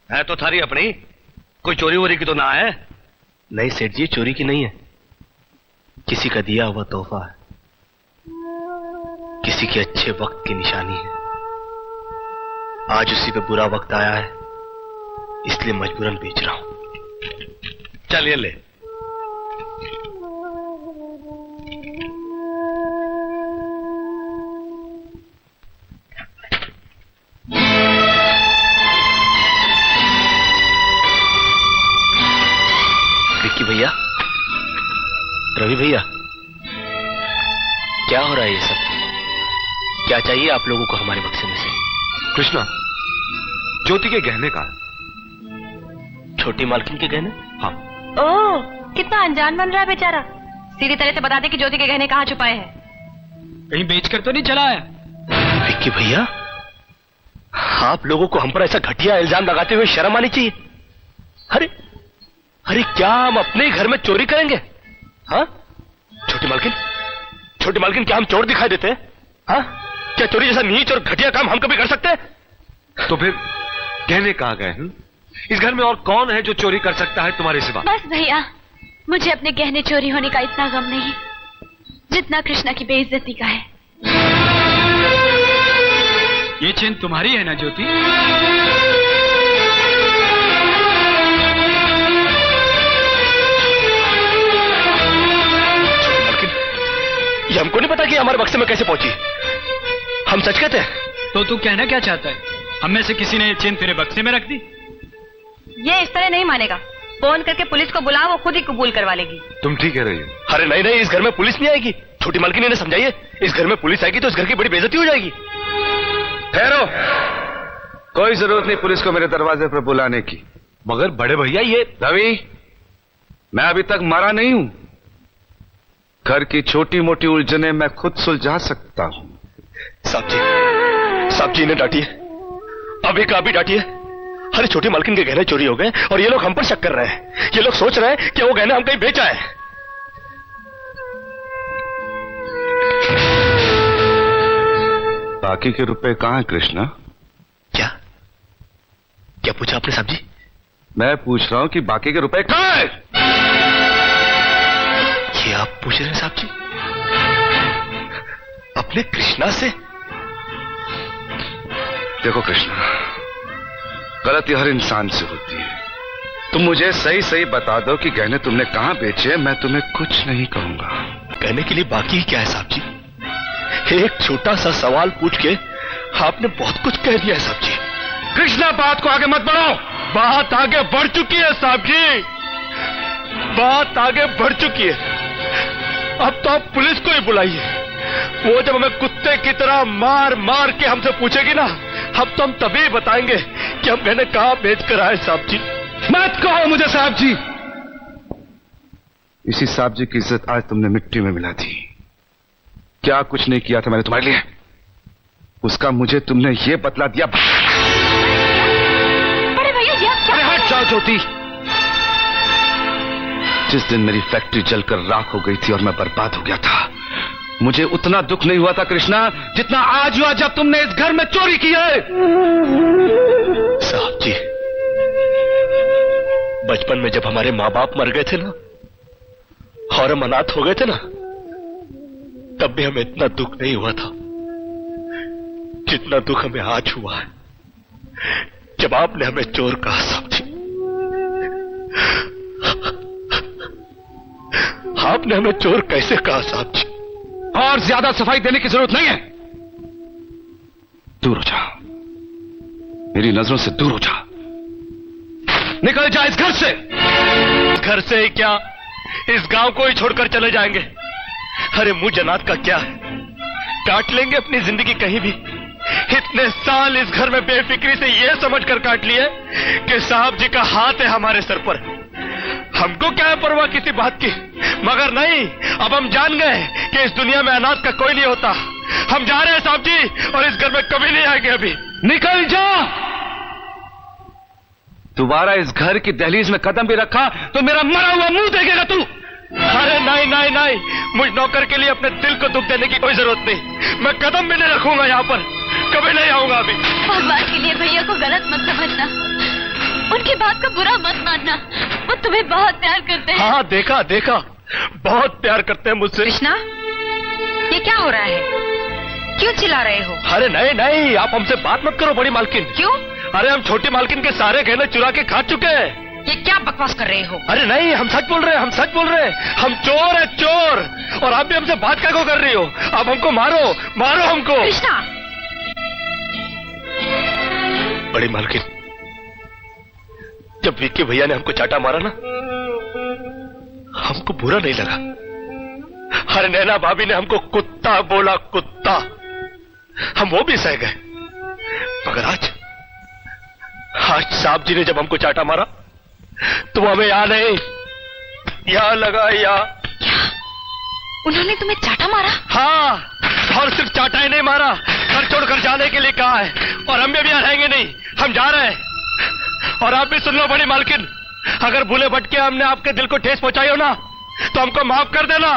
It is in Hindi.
है तो थारी अपनी, कोई चोरी वोरी की तो ना है। नहीं सेठ जी, चोरी की नहीं है, किसी का दिया हुआ तोहफा है, किसी के अच्छे वक्त की निशानी है। आज उसी पे बुरा वक्त आया है, इसलिए मजबूरन बेच रहा हूं। चल ये ले। विक्की भैया, रवि भैया, क्या हो रहा है ये सब? क्या चाहिए आप लोगों को हमारे बक्से में से? कृष्णा, ज्योति के गहने का। छोटी मालकिन के गहने? हाँ। ओह, कितना अनजान बन रहा है बेचारा। सीधी तरह से बता दे कि ज्योति के गहने कहाँ छुपाए हैं। कहीं बेचकर तो नहीं चला है? विक्की भैया, आप लोगों को हम पर ऐसा घटिया इल्जाम लगाते हुए शर्म आनी चाहिए। अरे अरे, क्या हम अपने घर में चोरी करेंगे? हाँ छोटी मालकिन, क्या हम चोर दिखाई देते हैं? हाँ, क्या चोरी जैसा नीच और घटिया काम हम कभी कर सकते हैं? तो फिर गहने कहाँ गए? इस घर में और कौन है जो चोरी कर सकता है तुम्हारे सिवा? बस भैया, मुझे अपने गहने चोरी होने का इतना गम नहीं जितना कृष्णा की बेइज्जती का है। ये चेन तुम्हारी है ना ज्योति? ये हमको नहीं पता कि हमारे बक्से में कैसे पहुंची। हम सच कहते हैं। तो तू कहना क्या चाहता है? हम में से किसी ने ये चेन तेरे बक्से में रख दी? ये इस तरह नहीं मानेगा। फोन करके पुलिस को बुला, वो खुद ही कबूल करवा लेगी। तुम ठीक कह रही हो। अरे नहीं, इस घर में पुलिस नहीं आएगी। छोटी मालकिन ने समझाइए, इस घर में पुलिस आएगी तो इस घर की बड़ी बेइज्जती हो जाएगी। ठहरो, कोई जरूरत नहीं पुलिस को मेरे दरवाजे पर बुलाने की। मगर बड़े भैया, ये रवि, मैं अभी तक मरा नहीं हूं। घर की छोटी मोटी उलझने मैं खुद सुलझा सकता हूं। साहब जी ने डांटी है, अभी का अभी डांटी है। अरे छोटी मालकिन के गहने चोरी हो गए और ये लोग हम पर शक कर रहे हैं। ये लोग सोच रहे हैं कि वो गहने हम कहीं बेचा है। बाकी के रुपए कहां है कृष्णा? क्या पूछा आपने साहब जी? मैं पूछ रहा हूं कि बाकी के रुपए कहां है? ये आप पूछ रहे हैं साहब जी अपने कृष्णा से? देखो कृष्णा, गलती हर इंसान से होती है। तुम मुझे सही सही बता दो कि गहने तुमने कहां बेचे, मैं तुम्हें कुछ नहीं कहूंगा। कहने के लिए बाकी क्या है साहब जी? एक छोटा सा सवाल पूछ के आपने बहुत कुछ कह दिया है साहब जी। कृष्णा, बात को आगे मत बढ़ाओ। बात आगे बढ़ चुकी है साहब जी, बात आगे बढ़ चुकी है। अब तो आप पुलिस को ही बुलाइए। वो जब हमें कुत्ते की तरह मार मार के हमसे पूछेगी ना, अब तो हम तभी बताएंगे कि हम गहने कहां बेच कर आए साहब जी। मत कहो मुझे साहब जी। इसी साहब जी की इज्जत आज तुमने मिट्टी में मिला दी। क्या कुछ नहीं किया था मैंने तुम्हारे लिए, उसका मुझे तुमने ये बतला दिया। अरे भैया, अरे हट जाओ ज्योति। जिस दिन मेरी फैक्ट्री जलकर राख हो गई थी और मैं बर्बाद हो गया था, मुझे उतना दुख नहीं हुआ था कृष्णा जितना आज हुआ जब तुमने इस घर में चोरी की है। साहब जी, बचपन में जब हमारे माँ बाप मर गए थे ना और हम अनाथ हो गए थे ना, तब भी हमें इतना दुख नहीं हुआ था जितना दुख हमें आज हुआ है जब आपने हमें चोर कहा साहब जी। आपने हमें चोर कैसे कहा साहब जी? और ज्यादा सफाई देने की जरूरत नहीं है। दूर हो जा, मेरी नजरों से दूर हो जा। निकल जा इस घर से। घर से ही क्या, इस गांव को ही छोड़कर चले जाएंगे। अरे मुंह जनात का क्या है, काट लेंगे अपनी जिंदगी कहीं भी। इतने साल इस घर में बेफिक्री से ये समझकर काट लिए कि साहब जी का हाथ है हमारे सर पर। हमको क्या है परवाह किसी बात की, मगर नहीं, अब हम जान गए कि इस दुनिया में अनाथ का कोई नहीं होता। हम जा रहे हैं साहब जी, और इस घर में कभी नहीं आएंगे अभी। निकल जा। दोबारा इस घर की दहलीज में कदम भी रखा तो मेरा मरा हुआ मुंह देखेगा तू। अरे नहीं नहीं नहीं, मुझ नौकर के लिए अपने दिल को दुख देने की कोई जरूरत नहीं। मैं कदम भी नहीं रखूंगा यहाँ पर, कभी नहीं आऊंगा अभी। भगवान के लिए भैया को गलत मत समझना। उनकी बात का बुरा मत मानना, वो तुम्हें बहुत प्यार करते हैं। हाँ देखा देखा, बहुत प्यार करते हैं मुझसे। कृष्णा, ये क्या हो रहा है? क्यों चिल्ला रहे हो? अरे नहीं नहीं, आप हमसे बात मत करो बड़ी मालकिन। क्यों? अरे हम छोटी मालकिन के सारे गहने चुरा के खा चुके हैं। ये क्या बकवास कर रहे हो? अरे नहीं, हम सच बोल रहे हैं, हम सच बोल रहे हैं। हम चोर है चोर। और आप भी हमसे बात क्या कर रही हो? आप हमको मारो, मारो हमको। कृष्णा, बड़ी मालकिन, जब विक्की भैया ने हमको चाटा मारा ना, हमको बुरा नहीं लगा। अरे नैना भाभी ने हमको कुत्ता बोला, कुत्ता, हम वो भी सह गए। मगर आज साहब जी ने जब हमको चाटा मारा तो हमें यहाँ नहीं, यहाँ लगा, यहाँ। क्या उन्होंने तुम्हें चाटा मारा? हाँ, और सिर्फ चाटा ही नहीं मारा, घर छोड़कर जाने के लिए कहा है। और हम भी यहाँ रहेंगे नहीं, हम जा रहे हैं। और आप भी सुन लो बड़ी मालकिन, अगर भूले भटके हमने आपके दिल को ठेस पहुंचाई हो ना, तो हमको माफ कर देना।